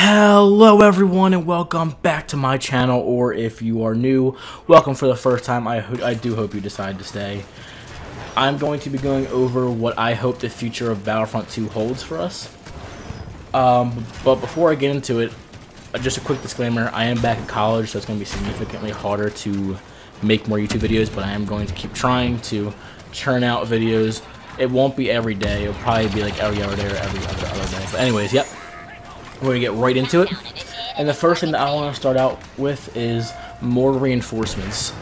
Hello everyone and welcome back to my channel, or if you are new, welcome for the first time. I do hope you decide to stay. I'm going to be going over what I hope the future of Battlefront 2 holds for us. But before I get into it, just a quick disclaimer, I am back in college, so it's going to be significantly harder to make more YouTube videos, but I am going to keep trying to churn out videos. It won't be every day, it'll probably be like every other day or every other day. But anyways, yep. We're going to get right into it. And the first thing that I want to start out with is more reinforcements.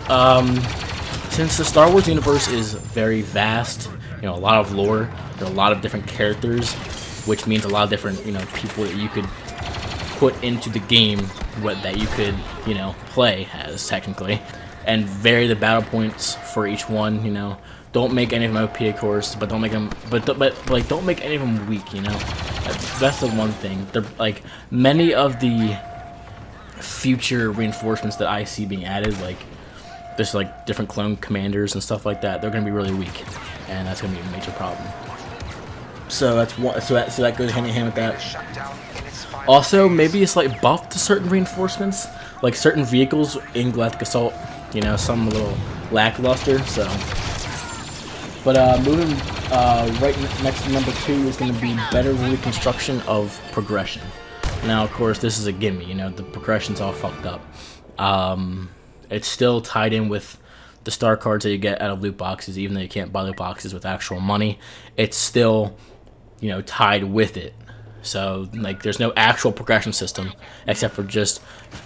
Since the Star Wars universe is very vast, a lot of lore, there are a lot of different characters, which means a lot of different, people that you could put into the game, that you could, play as, technically. And vary the battle points for each one, Don't make any of them OP, of course, but don't make them, don't make any of them weak, That's the one thing. They're, many of the future reinforcements that I see being added, there's different clone commanders and stuff like that. They're gonna be really weak, and that's gonna be a major problem. So that's one. So that goes hand in hand with that. Also, maybe a slight buff to certain reinforcements, like certain vehicles in Galactic Assault. Some a little lackluster. So. But moving right next to number 2 is going to be better reconstruction of progression. Now, of course, this is a gimme. The progression's all fucked up. It's still tied in with the star cards that you get out of loot boxes, even though you can't buy loot boxes with actual money. It's still, tied with it. So, there's no actual progression system except for just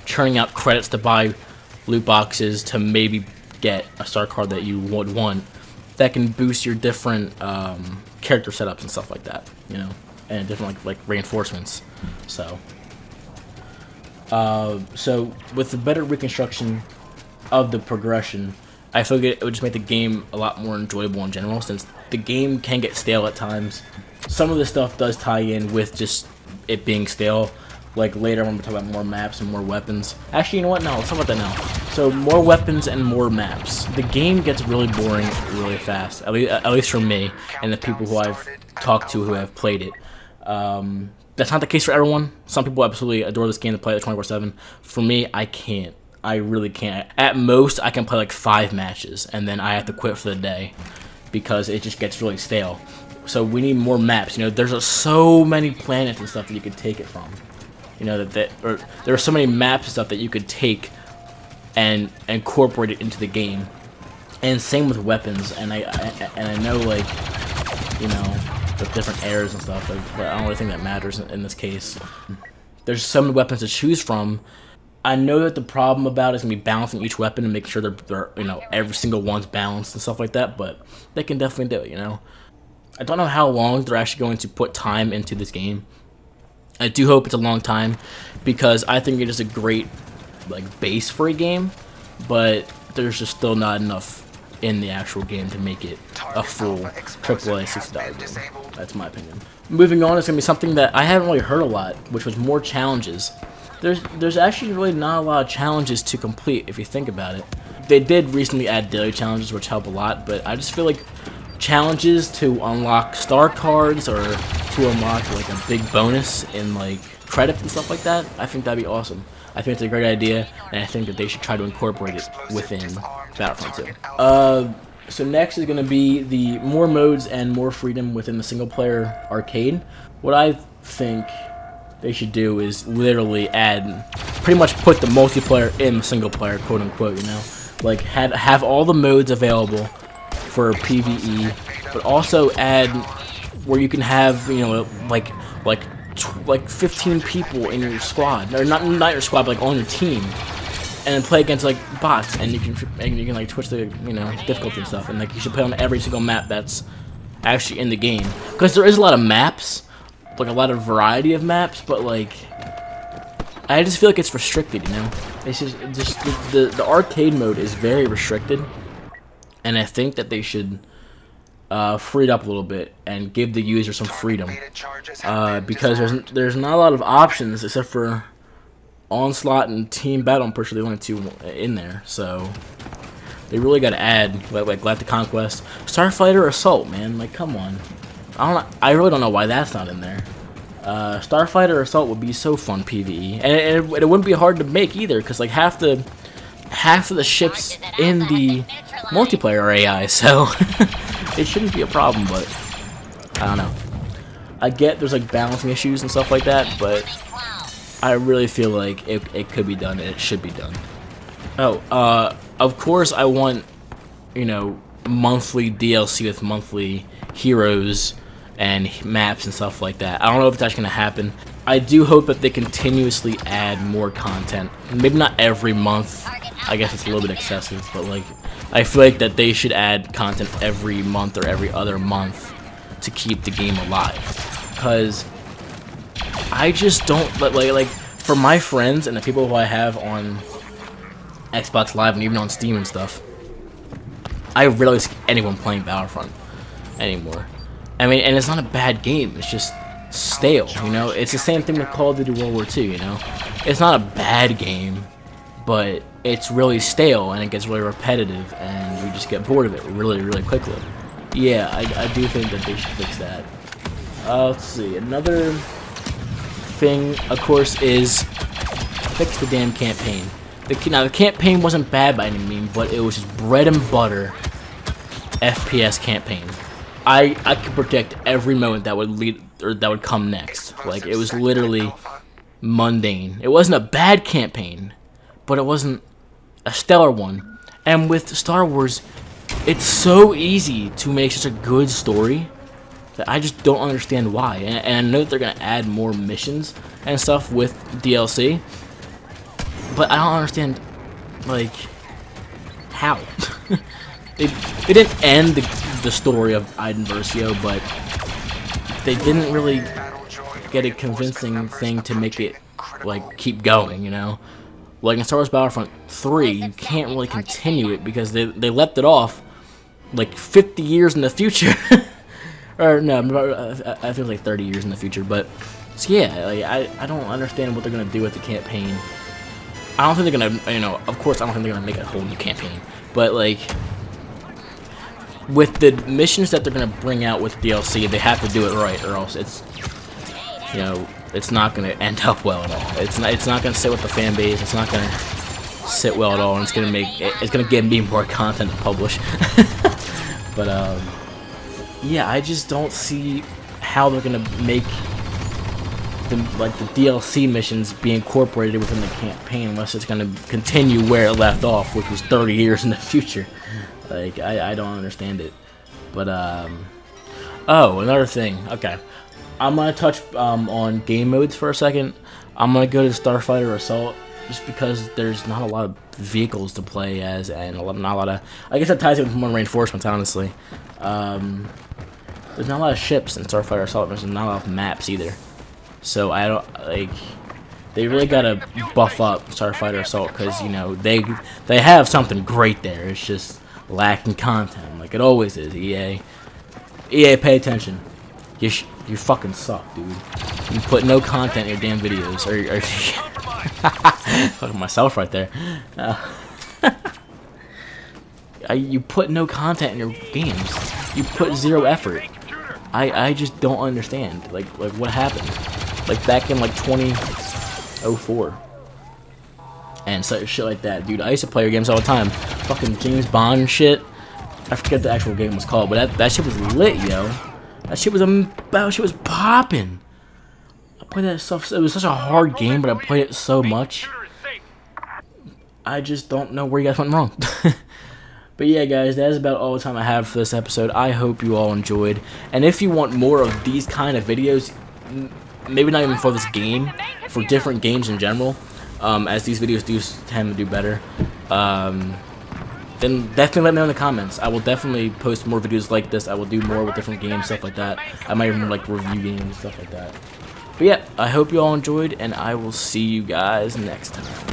churning out credits to buy loot boxes to maybe get a star card that you would want. That can boost your different character setups and stuff like that, and different like reinforcements. So with the better reconstruction of the progression, I feel like it would just make the game a lot more enjoyable in general, since the game can get stale at times. Some of the stuff does tie in with just it being stale. Later when we talk about more maps and more weapons. Actually, you know what? No, let's talk about that now. So, more weapons and more maps. The game gets really boring really fast, at least for me and the people who I've talked to who have played it. That's not the case for everyone. Some people absolutely adore this game to play it 24/7. For me, I can't. I really can't. At most, I can play 5 matches, and then I have to quit for the day because it just gets really stale. So, we need more maps. There's so many planets and stuff that you could take it from. There are so many maps and stuff that you could take and incorporate it into the game, and same with weapons. And I know with different eras and stuff, but I don't really think that matters in this case. There's so many weapons to choose from. I know that the problem about it is gonna be balancing each weapon and making sure they're every single one's balanced and stuff like that, but they can definitely do it. I don't know how long they're actually going to put time into this game. I do hope it's a long time, because I think it is a great base for a game, but there's just still not enough in the actual game to make it a full AAA $60 game. That's my opinion. Moving on, it's gonna be something that I haven't really heard a lot, which was more challenges. There's actually really not a lot of challenges to complete if you think about it. They did recently add daily challenges, which help a lot, but I just feel like challenges to unlock star cards or to unlock a big bonus in credits and stuff like that, I think that'd be awesome. I think it's a great idea, and I think that they should try to incorporate it within Battlefront 2. So next is going to be the more modes and more freedom within the single player arcade. What I think they should do is literally pretty much put the multiplayer in the single player, quote unquote, have all the modes available for PvE, but also add where you can have 15 people in your squad, or not your squad, but on your team, and then play against bots, and you can twitch the difficulty and stuff, and you should play on every single map that's actually in the game, because there is a lot of maps, a lot of variety of maps, but I just feel like it's restricted, It's just the arcade mode is very restricted. And I think that they should free it up a little bit and give the user some freedom, because there's not a lot of options except for Onslaught and Team Battle. I'm pretty sure there's only 2 in there, so they really got to add Galactic Conquest, Starfighter, Assault. Man, come on, I really don't know why that's not in there. Starfighter Assault would be so fun PvE, and it wouldn't be hard to make either, because like half of the ships in the multiplayer are AI, so it shouldn't be a problem. But I don't know. I get there's like balancing issues and stuff like that, but I really feel like it could be done and it should be done. Oh, of course I want, you know, monthly DLC with monthly heroes and maps and stuff like that. I don't know if it's actually gonna happen. I do hope that they continuously add more content. Maybe not every month. I guess it's a little bit excessive, but like I feel like that they should add content every month or every other month to keep the game alive. Because I just don't like for my friends and the people who I have on Xbox Live and even on Steam and stuff, I rarely see anyone playing Battlefront anymore. I mean, and it's not a bad game, it's just stale, you know? It's the same thing with Call of Duty World War II, you know? It's not a bad game, but it's really stale and it gets really repetitive and you just get bored of it really, really quickly. Yeah, I do think that they should fix that. Let's see, another thing, of course, is fix the damn campaign. Now, the campaign wasn't bad by any means, but it was just bread and butter FPS campaign. I could predict every moment that would lead or that would come next. Like, it was literally mundane. It wasn't a bad campaign, but it wasn't a stellar one. And with Star Wars, it's so easy to make such a good story that I just don't understand why. And I know that they're gonna add more missions and stuff with DLC, but I don't understand, like, how. They didn't end the story of Iden Versio, but they didn't really get a convincing thing to make it, like, keep going, you know? Like in Star Wars Battlefront 3, you can't really continue it because they left it off, like, 50 years in the future. Or, no, I think like 30 years in the future, but, so yeah, like, I don't understand what they're gonna do with the campaign. I don't think they're gonna, you know, of course I don't think they're gonna make a whole new campaign, but, like, with the missions that they're gonna bring out with DLC, they have to do it right, or else it's, you know, it's not gonna end up well at all. It's not gonna sit with the fan base. It's not gonna sit well at all, and it's gonna give me more content to publish. But yeah, I just don't see how they're gonna make the DLC missions be incorporated within the campaign unless it's gonna continue where it left off, which was 30 years in the future. Like, I don't understand it. But oh, another thing. Okay, I'm gonna touch on game modes for a second. I'm gonna go to Starfighter Assault just because there's not a lot of vehicles to play as, and not a lot of. I guess that ties in with more reinforcements, honestly. There's not a lot of ships in Starfighter Assault. There's not a lot of maps either. So I don't like. They really gotta buff up Starfighter Assault because, you know, they have something great there. It's just lacking content, like it always is. EA, pay attention. You fucking suck, dude. You put no content in your damn videos. Or fucking myself right there. You put no content in your games. You put zero effort. I just don't understand. Like what happened? Like back in like 2004. And such shit like that, dude. I used to play your games all the time. Fucking James Bond shit. I forget the actual game was called, but that shit was lit, yo. That shit was popping. I played that stuff. It was such a hard game, but I played it so much. I just don't know where you guys went wrong. But yeah, guys, that is about all the time I have for this episode. I hope you all enjoyed. And if you want more of these kind of videos, maybe not even for this game, for different games in general, as these videos do tend to do better, then definitely let me know in the comments. I will definitely post more videos like this. I will do more with different games, stuff like that. I might even like review games, stuff like that. But yeah, I hope you all enjoyed, and I will see you guys next time.